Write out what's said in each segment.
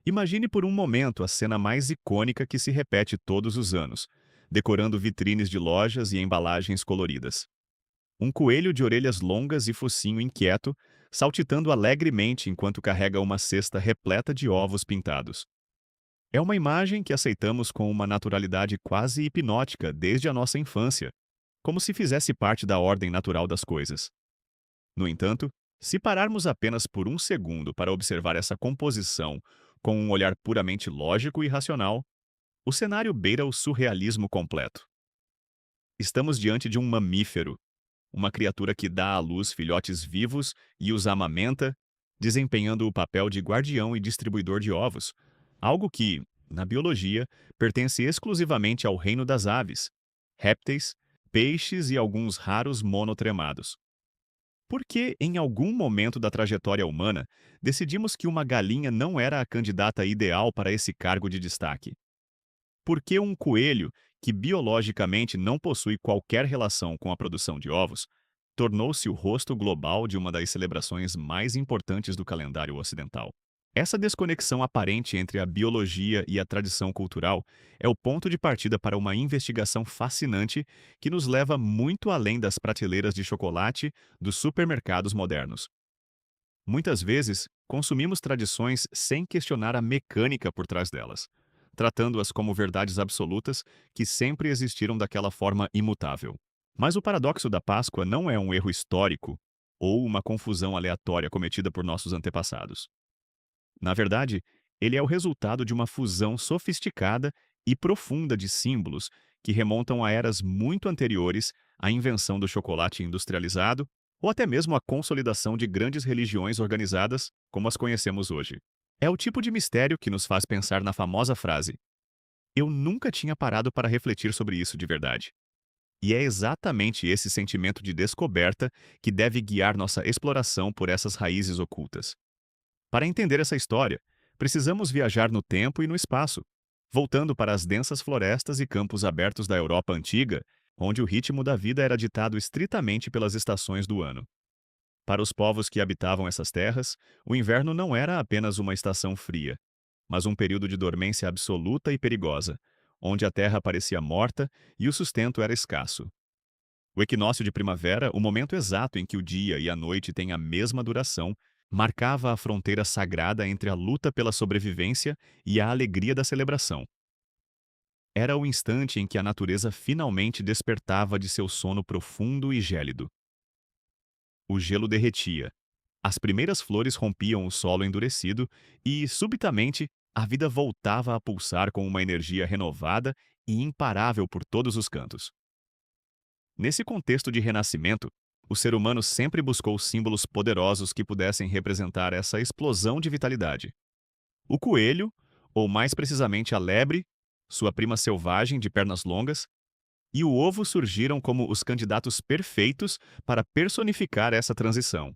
Imagine por um momento a cena mais icônica que se repete todos os anos, decorando vitrines de lojas e embalagens coloridas. Um coelho de orelhas longas e focinho inquieto, saltitando alegremente enquanto carrega uma cesta repleta de ovos pintados. É uma imagem que aceitamos com uma naturalidade quase hipnótica desde a nossa infância, como se fizesse parte da ordem natural das coisas. No entanto, se pararmos apenas por um segundo para observar essa composição com um olhar puramente lógico e racional, o cenário beira o surrealismo completo. Estamos diante de um mamífero, uma criatura que dá à luz filhotes vivos e os amamenta, desempenhando o papel de guardião e distribuidor de ovos, algo que, na biologia, pertence exclusivamente ao reino das aves, répteis, peixes e alguns raros monotremados. Por que, em algum momento da trajetória humana, decidimos que uma galinha não era a candidata ideal para esse cargo de destaque? Por que um coelho, que biologicamente não possui qualquer relação com a produção de ovos, tornou-se o rosto global de uma das celebrações mais importantes do calendário ocidental? Essa desconexão aparente entre a biologia e a tradição cultural é o ponto de partida para uma investigação fascinante que nos leva muito além das prateleiras de chocolate dos supermercados modernos. Muitas vezes, consumimos tradições sem questionar a mecânica por trás delas, tratando-as como verdades absolutas que sempre existiram daquela forma imutável. Mas o paradoxo da Páscoa não é um erro histórico ou uma confusão aleatória cometida por nossos antepassados. Na verdade, ele é o resultado de uma fusão sofisticada e profunda de símbolos que remontam a eras muito anteriores à invenção do chocolate industrializado ou até mesmo à consolidação de grandes religiões organizadas como as conhecemos hoje. É o tipo de mistério que nos faz pensar na famosa frase: "Eu nunca tinha parado para refletir sobre isso de verdade." E é exatamente esse sentimento de descoberta que deve guiar nossa exploração por essas raízes ocultas. Para entender essa história, precisamos viajar no tempo e no espaço, voltando para as densas florestas e campos abertos da Europa antiga, onde o ritmo da vida era ditado estritamente pelas estações do ano. Para os povos que habitavam essas terras, o inverno não era apenas uma estação fria, mas um período de dormência absoluta e perigosa, onde a terra parecia morta e o sustento era escasso. O equinócio de primavera, o momento exato em que o dia e a noite têm a mesma duração, marcava a fronteira sagrada entre a luta pela sobrevivência e a alegria da celebração. Era o instante em que a natureza finalmente despertava de seu sono profundo e gélido. O gelo derretia, as primeiras flores rompiam o solo endurecido e, subitamente, a vida voltava a pulsar com uma energia renovada e imparável por todos os cantos. Nesse contexto de renascimento, o ser humano sempre buscou símbolos poderosos que pudessem representar essa explosão de vitalidade. O coelho, ou mais precisamente a lebre, sua prima selvagem de pernas longas, e o ovo surgiram como os candidatos perfeitos para personificar essa transição.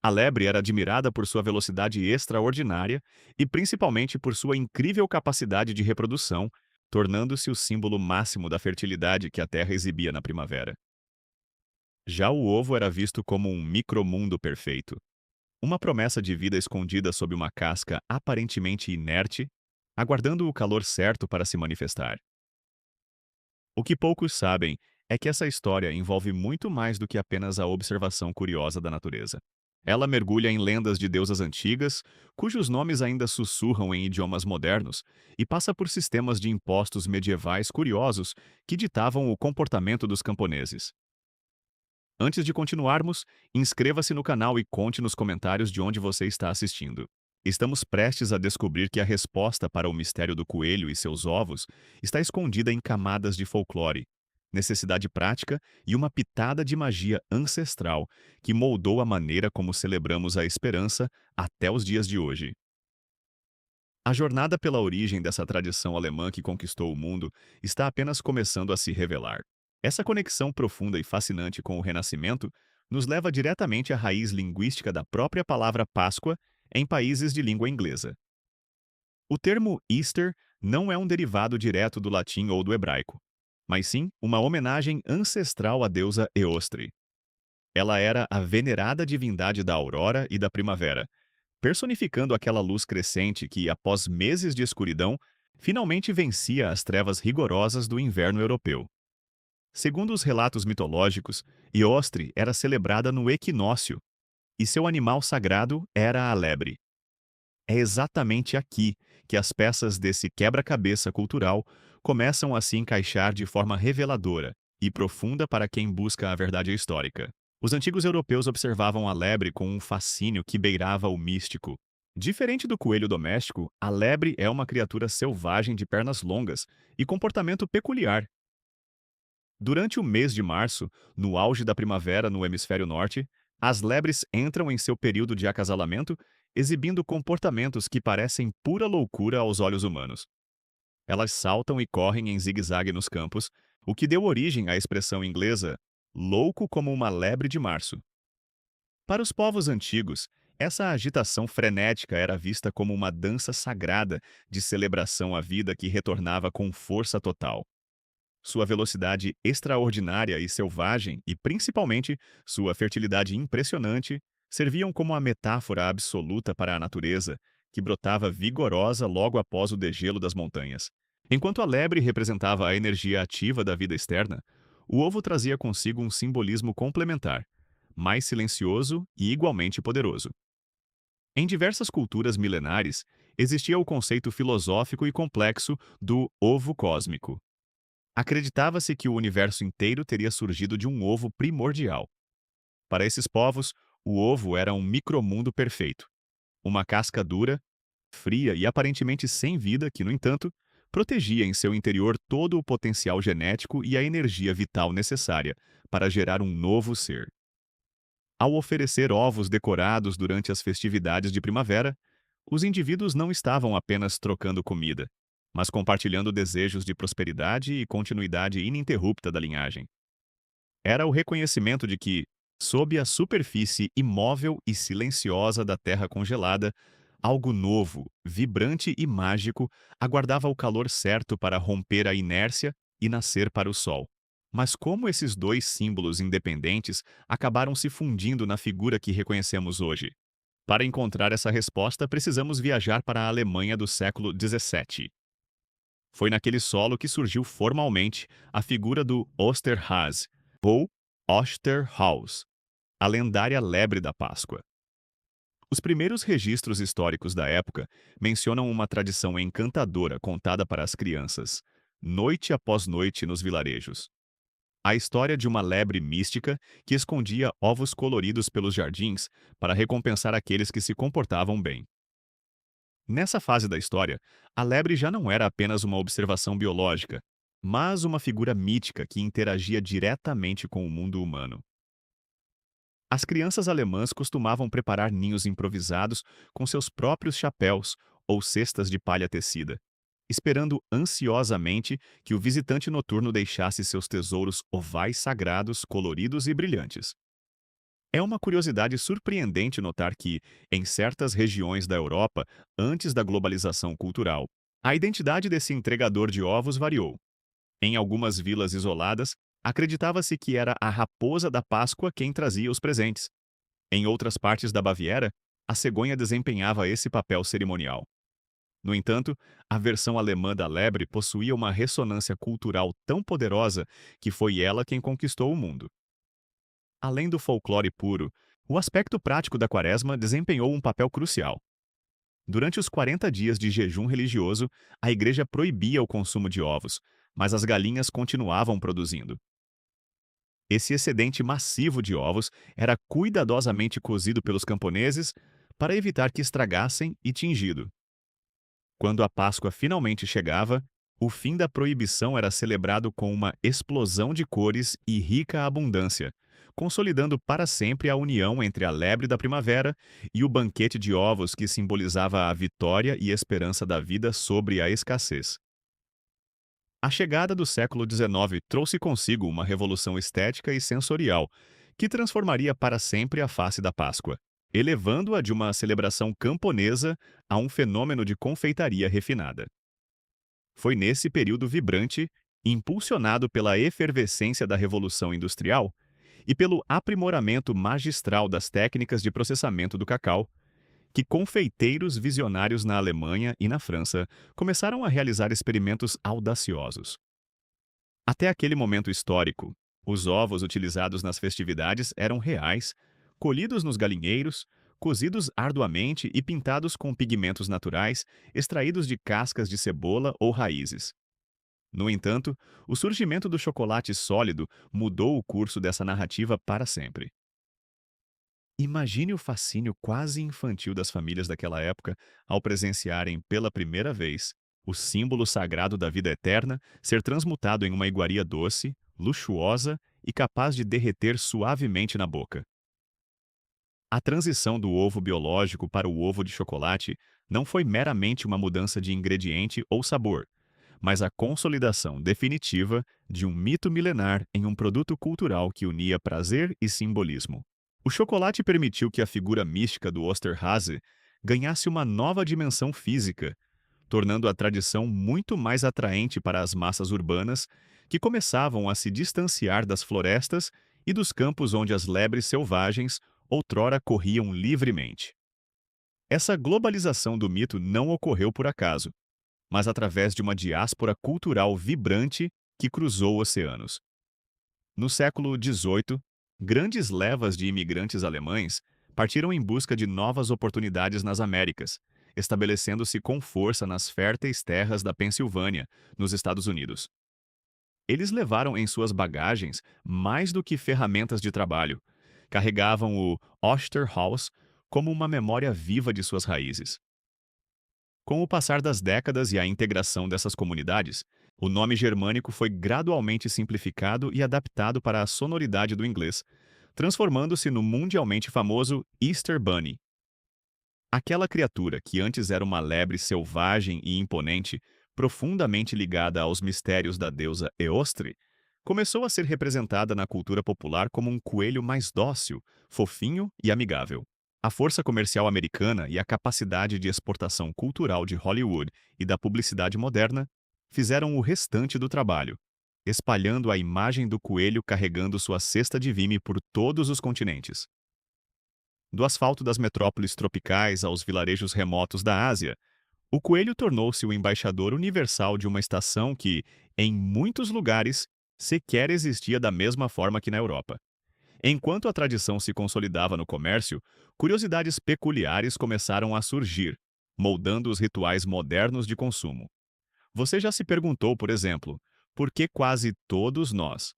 A lebre era admirada por sua velocidade extraordinária e principalmente por sua incrível capacidade de reprodução, tornando-se o símbolo máximo da fertilidade que a terra exibia na primavera. Já o ovo era visto como um micromundo perfeito, uma promessa de vida escondida sob uma casca aparentemente inerte, aguardando o calor certo para se manifestar. O que poucos sabem é que essa história envolve muito mais do que apenas a observação curiosa da natureza. Ela mergulha em lendas de deusas antigas, cujos nomes ainda sussurram em idiomas modernos, e passa por sistemas de impostos medievais curiosos que ditavam o comportamento dos camponeses. Antes de continuarmos, inscreva-se no canal e conte nos comentários de onde você está assistindo. Estamos prestes a descobrir que a resposta para o mistério do coelho e seus ovos está escondida em camadas de folclore, necessidade prática e uma pitada de magia ancestral que moldou a maneira como celebramos a esperança até os dias de hoje. A jornada pela origem dessa tradição alemã que conquistou o mundo está apenas começando a se revelar. Essa conexão profunda e fascinante com o Renascimento nos leva diretamente à raiz linguística da própria palavra Páscoa em países de língua inglesa. O termo Easter não é um derivado direto do latim ou do hebraico, mas sim uma homenagem ancestral à deusa Eostre. Ela era a venerada divindade da aurora e da primavera, personificando aquela luz crescente que, após meses de escuridão, finalmente vencia as trevas rigorosas do inverno europeu. Segundo os relatos mitológicos, Iostre era celebrada no equinócio, e seu animal sagrado era a lebre. É exatamente aqui que as peças desse quebra-cabeça cultural começam a se encaixar de forma reveladora e profunda para quem busca a verdade histórica. Os antigos europeus observavam a lebre com um fascínio que beirava o místico. Diferente do coelho doméstico, a lebre é uma criatura selvagem de pernas longas e comportamento peculiar. Durante o mês de março, no auge da primavera no hemisfério norte, as lebres entram em seu período de acasalamento, exibindo comportamentos que parecem pura loucura aos olhos humanos. Elas saltam e correm em zigue-zague nos campos, o que deu origem à expressão inglesa louco como uma lebre de março. Para os povos antigos, essa agitação frenética era vista como uma dança sagrada de celebração à vida que retornava com força total. Sua velocidade extraordinária e selvagem, e principalmente sua fertilidade impressionante, serviam como a metáfora absoluta para a natureza, que brotava vigorosa logo após o degelo das montanhas. Enquanto a lebre representava a energia ativa da vida externa, o ovo trazia consigo um simbolismo complementar, mais silencioso e igualmente poderoso. Em diversas culturas milenares, existia o conceito filosófico e complexo do ovo cósmico. Acreditava-se que o universo inteiro teria surgido de um ovo primordial. Para esses povos, o ovo era um micromundo perfeito. Uma casca dura, fria e aparentemente sem vida que, no entanto, protegia em seu interior todo o potencial genético e a energia vital necessária para gerar um novo ser. Ao oferecer ovos decorados durante as festividades de primavera, os indivíduos não estavam apenas trocando comida, mas compartilhando desejos de prosperidade e continuidade ininterrupta da linhagem. Era o reconhecimento de que, sob a superfície imóvel e silenciosa da terra congelada, algo novo, vibrante e mágico aguardava o calor certo para romper a inércia e nascer para o sol. Mas como esses dois símbolos independentes acabaram se fundindo na figura que reconhecemos hoje? Para encontrar essa resposta, precisamos viajar para a Alemanha do século XVII. Foi naquele solo que surgiu formalmente a figura do Osterhase, ou Osterhaus, a lendária lebre da Páscoa. Os primeiros registros históricos da época mencionam uma tradição encantadora contada para as crianças, noite após noite nos vilarejos. A história de uma lebre mística que escondia ovos coloridos pelos jardins para recompensar aqueles que se comportavam bem. Nessa fase da história, a lebre já não era apenas uma observação biológica, mas uma figura mítica que interagia diretamente com o mundo humano. As crianças alemãs costumavam preparar ninhos improvisados com seus próprios chapéus ou cestas de palha tecida, esperando ansiosamente que o visitante noturno deixasse seus tesouros ovais sagrados, coloridos e brilhantes. É uma curiosidade surpreendente notar que, em certas regiões da Europa, antes da globalização cultural, a identidade desse entregador de ovos variou. Em algumas vilas isoladas, acreditava-se que era a raposa da Páscoa quem trazia os presentes. Em outras partes da Baviera, a cegonha desempenhava esse papel cerimonial. No entanto, a versão alemã da lebre possuía uma ressonância cultural tão poderosa que foi ela quem conquistou o mundo. Além do folclore puro, o aspecto prático da Quaresma desempenhou um papel crucial. Durante os 40 dias de jejum religioso, a igreja proibia o consumo de ovos, mas as galinhas continuavam produzindo. Esse excedente massivo de ovos era cuidadosamente cozido pelos camponeses para evitar que estragassem e tingido. Quando a Páscoa finalmente chegava, o fim da proibição era celebrado com uma explosão de cores e rica abundância, consolidando para sempre a união entre a lebre da primavera e o banquete de ovos que simbolizava a vitória e esperança da vida sobre a escassez. A chegada do século XIX trouxe consigo uma revolução estética e sensorial, que transformaria para sempre a face da Páscoa, elevando-a de uma celebração camponesa a um fenômeno de confeitaria refinada. Foi nesse período vibrante, impulsionado pela efervescência da Revolução Industrial e pelo aprimoramento magistral das técnicas de processamento do cacau, que confeiteiros visionários na Alemanha e na França começaram a realizar experimentos audaciosos. Até aquele momento histórico, os ovos utilizados nas festividades eram reais, colhidos nos galinheiros, cozidos arduamente e pintados com pigmentos naturais extraídos de cascas de cebola ou raízes. No entanto, o surgimento do chocolate sólido mudou o curso dessa narrativa para sempre. Imagine o fascínio quase infantil das famílias daquela época ao presenciarem pela primeira vez o símbolo sagrado da vida eterna ser transmutado em uma iguaria doce, luxuosa e capaz de derreter suavemente na boca. A transição do ovo biológico para o ovo de chocolate não foi meramente uma mudança de ingrediente ou sabor, mas a consolidação definitiva de um mito milenar em um produto cultural que unia prazer e simbolismo. O chocolate permitiu que a figura mística do Osterhazy ganhasse uma nova dimensão física, tornando a tradição muito mais atraente para as massas urbanas que começavam a se distanciar das florestas e dos campos onde as lebres selvagens outrora corriam livremente. Essa globalização do mito não ocorreu por acaso, mas através de uma diáspora cultural vibrante que cruzou oceanos. No século XVIII, grandes levas de imigrantes alemães partiram em busca de novas oportunidades nas Américas, estabelecendo-se com força nas férteis terras da Pensilvânia, nos Estados Unidos. Eles levaram em suas bagagens mais do que ferramentas de trabalho. Carregavam o Osterhaus como uma memória viva de suas raízes. Com o passar das décadas e a integração dessas comunidades, o nome germânico foi gradualmente simplificado e adaptado para a sonoridade do inglês, transformando-se no mundialmente famoso Easter Bunny. Aquela criatura que antes era uma lebre selvagem e imponente, profundamente ligada aos mistérios da deusa Eostre, começou a ser representada na cultura popular como um coelho mais dócil, fofinho e amigável. A força comercial americana e a capacidade de exportação cultural de Hollywood e da publicidade moderna fizeram o restante do trabalho, espalhando a imagem do coelho carregando sua cesta de vime por todos os continentes. Do asfalto das metrópoles tropicais aos vilarejos remotos da Ásia, o coelho tornou-se o embaixador universal de uma estação que, em muitos lugares, sequer existia da mesma forma que na Europa. Enquanto a tradição se consolidava no comércio, curiosidades peculiares começaram a surgir, moldando os rituais modernos de consumo. Você já se perguntou, por exemplo, por que quase todos nós?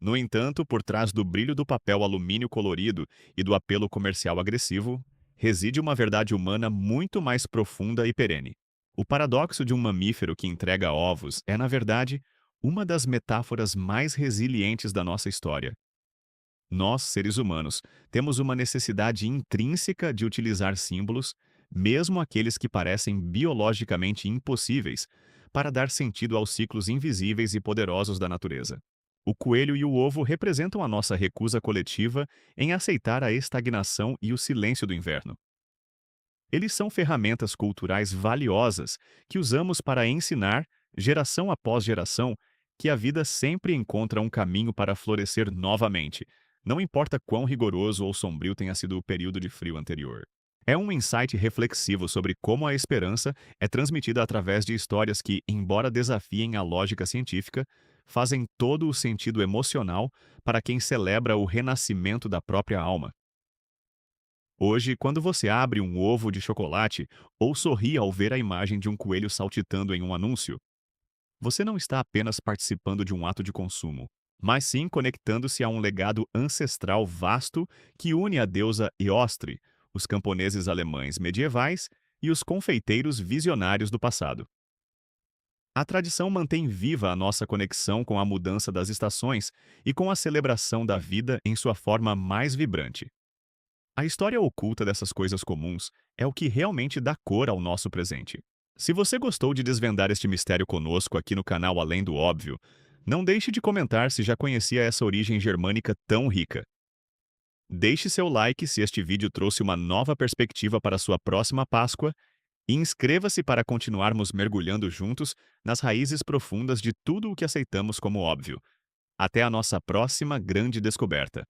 No entanto, por trás do brilho do papel alumínio colorido e do apelo comercial agressivo, reside uma verdade humana muito mais profunda e perene. O paradoxo de um mamífero que entrega ovos é, na verdade, uma das metáforas mais resilientes da nossa história. Nós, seres humanos, temos uma necessidade intrínseca de utilizar símbolos, mesmo aqueles que parecem biologicamente impossíveis, para dar sentido aos ciclos invisíveis e poderosos da natureza. O coelho e o ovo representam a nossa recusa coletiva em aceitar a estagnação e o silêncio do inverno. Eles são ferramentas culturais valiosas que usamos para ensinar, geração após geração, que a vida sempre encontra um caminho para florescer novamente, não importa quão rigoroso ou sombrio tenha sido o período de frio anterior. É um insight reflexivo sobre como a esperança é transmitida através de histórias que, embora desafiem a lógica científica, fazem todo o sentido emocional para quem celebra o renascimento da própria alma. Hoje, quando você abre um ovo de chocolate ou sorri ao ver a imagem de um coelho saltitando em um anúncio, você não está apenas participando de um ato de consumo, mas sim conectando-se a um legado ancestral vasto que une a deusa Eostre, os camponeses alemães medievais e os confeiteiros visionários do passado. A tradição mantém viva a nossa conexão com a mudança das estações e com a celebração da vida em sua forma mais vibrante. A história oculta dessas coisas comuns é o que realmente dá cor ao nosso presente. Se você gostou de desvendar este mistério conosco aqui no canal Além do Óbvio, não deixe de comentar se já conhecia essa origem germânica tão rica. Deixe seu like se este vídeo trouxe uma nova perspectiva para sua próxima Páscoa e inscreva-se para continuarmos mergulhando juntos nas raízes profundas de tudo o que aceitamos como óbvio. Até a nossa próxima grande descoberta.